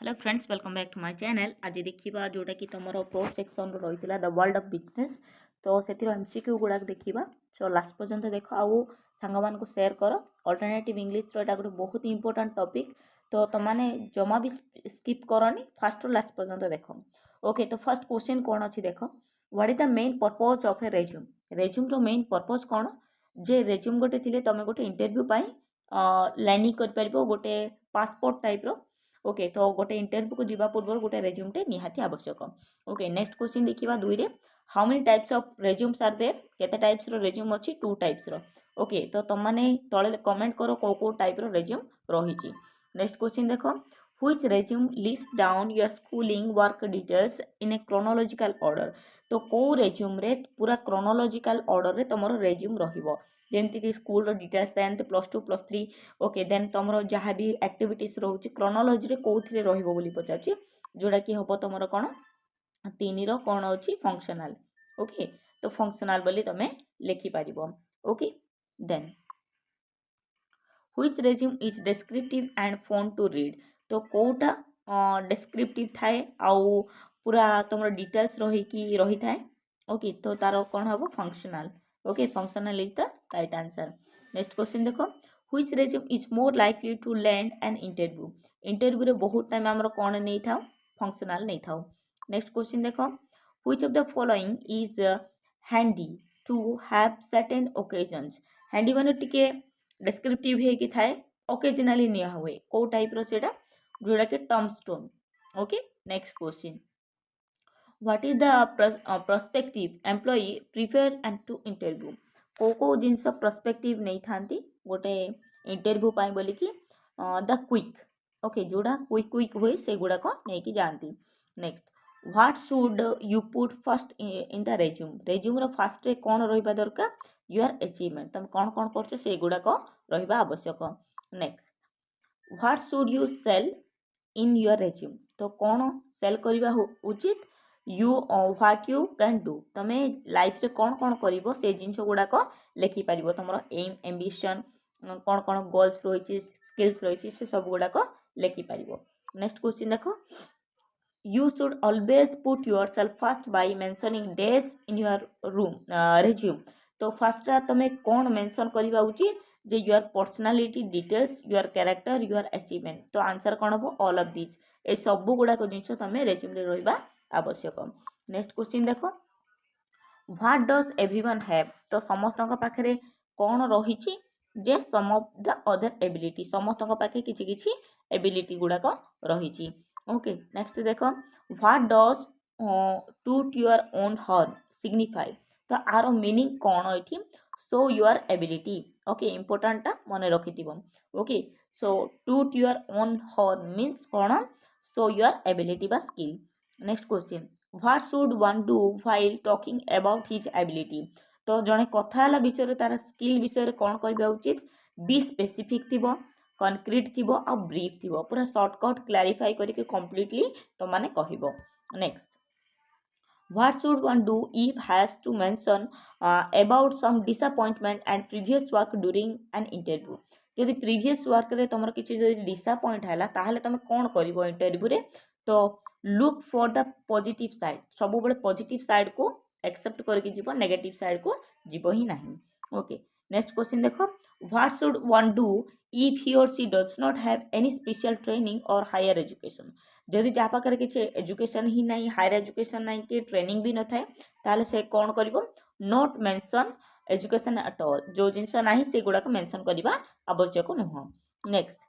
Hello friends welcome back to my channel. आज देखा जोटा कि तुम प्रो सेक्शन रही द वर्ल्ड ऑफ बिजनेस तो से एमसीक्यू गुड़ाक देखा सो लास्ट पर्यंत देख आउ सांग मान सेयार कर अल्टरनेटिव इंग्लिश रो गोटे बहुत इंपोर्टेंट टॉपिक तो तुमने जमा भी स्किप करनी फास्ट रू लास्ट पर्यंत देख। ओके तो फर्स्ट क्वेश्चन कौन अच्छी देख what is the main purpose of a resume. Resume रो मेन पर्पज कौन जे रेज्यूम गोटे थिले तुम गोटे इंटरव्यू लैंडिंग कर गोटे पासपोर्ट टाइप रो। ओके तो गोटे इंटरव्यू को जीवा पूर्व गोटे रेज्यूमटे निहाती आवश्यक। ओके नेक्स्ट क्वेश्चन देखा दुई रे how many types of resumes are there केते टाइप्स रो रेज्यूम अच्छी टू टाइप्स रो। ओके तो तुमने तले कमेंट करो को टाइप रो रेज्यूम रही। नेक्स्ट क्वेश्चन देखो which resume list down your schooling work details in a chronological order. तो कौ रेज्यूम रे पूरा क्रोनोलॉजिकल ऑर्डर रे तुम रेज्यूम रहिबो जेमती कि school details 10th +2 +3। Okay then तुम जहाँ भी एक्टिविटीज रोचे क्रोनोलॉजी कौन रही पचार जोड़ा कि हम तुम कौन 3 रो कौन अच्छी फंक्शनल। ओके तो फंक्शनल बोली तुम लिखिपार। Okay then which resume is descriptive and fun to read. तो कौटा डेस्क्रिप्टिव थाए आउ पूरा तुम डिटेल्स रही थाए। ओके तो तार कौन हम functional. Okay functional is the right answer. Next question देखो which resume is more likely to land an interview. Interview रे बहुत टाइम आमर कौन नहीं था फंक्शनल नहीं था। नेक्स्ट क्वेश्चन देखो which of the following is handy to have certain occasions. Handy माने टिके डेस्क्रिप्टिव है थाए ओकेजनली निया हुए को टाइप रो सेटा जोड़ा कि term stone. Okay next question what is the prospective employee prefer and to interview. को जिनस प्रोस्पेक्टिव नहीं थांती गोटे इंटरव्यू पाई बोली कि द क्विक। ओके जोड़ा क्विक क्विक हुए से गुड़ाक नहीं जाती। Next what should you put first in the resume. Resume रो फास्ट रे कौन रहिबा दरकार योर अचीवमेंट तुम कौन कौन करछ से गुड़ाक रहिबा आवश्यक। Next what should you sell in your resume. तो कौन सेल करवा उचित you what you can do तुम लाइफ रे कौन कौन कर से जिनस गुड़ाक लिखिपार तुम एम एम्बिशन कौन कौन गोल्स रही स्किल्स रही से सब गुड़ाक लिखिपार। नेक्स्ट क्वेश्चन देख you should always put your self first by mentioning days in your room resume. तो फर्स्ट तुम कौन मेंशन करवा उचित जे your personality details your character your achievement. तो आंसर कौन हम ऑल ऑफ दिस ए सब गुड़ाक जिनस तुम रेज्यूम रे रहिबा आवश्यक। नेक्स्ट क्वेश्चन देख व्हाट डज एवरीवन हैव। तो समस्त पाखे कौन रही जे सम ऑफ द अदर एबिलिटी समस्त पाखे किछि किछि एबिलिटी गुड़ाक रही। ओके नेक्स्ट देख व्हाट डज टूट योर ओन हॉर्न सिग्निफाई। तो आर मीनिंग कौन ये show your ability. Okay important मन रखि। ओके सो टूट योर ओन हॉर्न मीन्स कौन शो योर एबिलिटी बा skill. Next question what should one do while talking about his ability. तो जड़े कथा विषय तार स्किल विषय कौन कहवा उचित बी स्पेसिफिक थी कनक्रीट थी आ ब्रीफ थी पूरा सर्टकट क्लारिफाई करके कम्प्लीटली तो मैंने कह। Next what should one do if has to mention about some disappointment and previous work during an interview. जदि प्रीवियस वर्क रे तुम किसी डिसअपॉइंट है ताहले तुम कौन कर इंटरव्यू रे। तो look for the positive side सब बड़े पॉजिटिव साइड को एक्सेप्ट करके जीव नेगेटिव साइड को जीव ही नहीं। ओके नेक्स्ट क्वेश्चन देख what should one do if he or she does not have any special training or higher education. जदि जहाँ पाखे किसी एजुकेशन ही नहीं हायर एजुकेशन नहीं कि ट्रेनिंग भी न थाए ताहले से कौन कर not mention education at all जो जिनस ना से गुड़ाक मेंशन करवा आवश्यक नुह। Next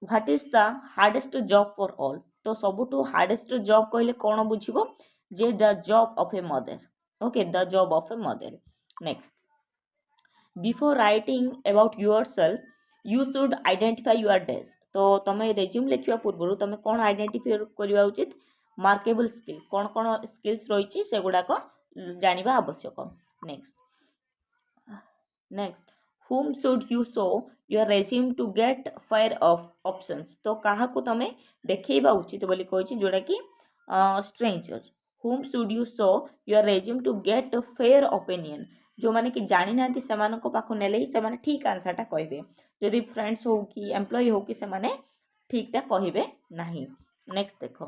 what is the hardest job for all. तो सबुठु हार्डेस्ट जॉब कहले कौन बुझिबो जे the job of a mother. Okay the job of a mother. Next before writing about your self you should identify your days. तो तुम resume लिखा पूर्व तुम कौन आइडेंटिफाई करवा उचित मार्केबल स्किल कौन कौन स्किल्स रही से गुड़ाक जानिबा आवश्यक। Next next whom should you show your resume to get fair of options। तो कहा को तमें देखा उचित बोली कही जोड़ा कि stranger whom should you show your resume to get fair opinion। जो माने कि जानी ना से पाखु नेले से माने ठीक आंसरटा कहे जदि फ्रेंड्स हो कि एम्प्लॉय हो कि से माने ठीकटा कहे नहीं। नेक्स्ट देखो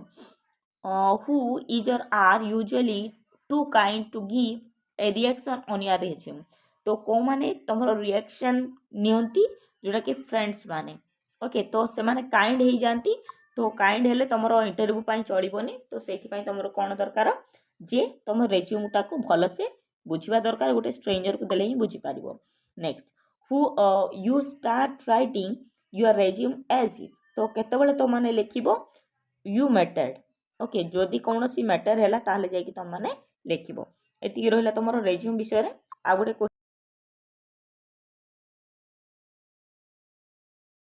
हु इज और are usually too kind to give a reaction on your resume तो को माने तुमर रिएक्शन नियंती जोटा कि फ्रेंड्स माने ओके तो से माने काइंड हो जाती तो काइंड हेले तुमर इंटरव्यू पाई चलिबोनी तो सेथिपाई तुमर कोन दरकार जे तुम रेज्यूमटा को भलसे बुझिबा दरकार गोटे स्ट्रेंजर को देले ही बुझी पारिबो next how you start writing your resume as तो केतेबेले तो माने लिखिबो यू मैटर्ड ओके जदि कौन सी मैटर है ताहले जाकि तुम मैंने लिखिबो एतिकी रहिला तुमर रेज्यूम विषय रे आ गोटे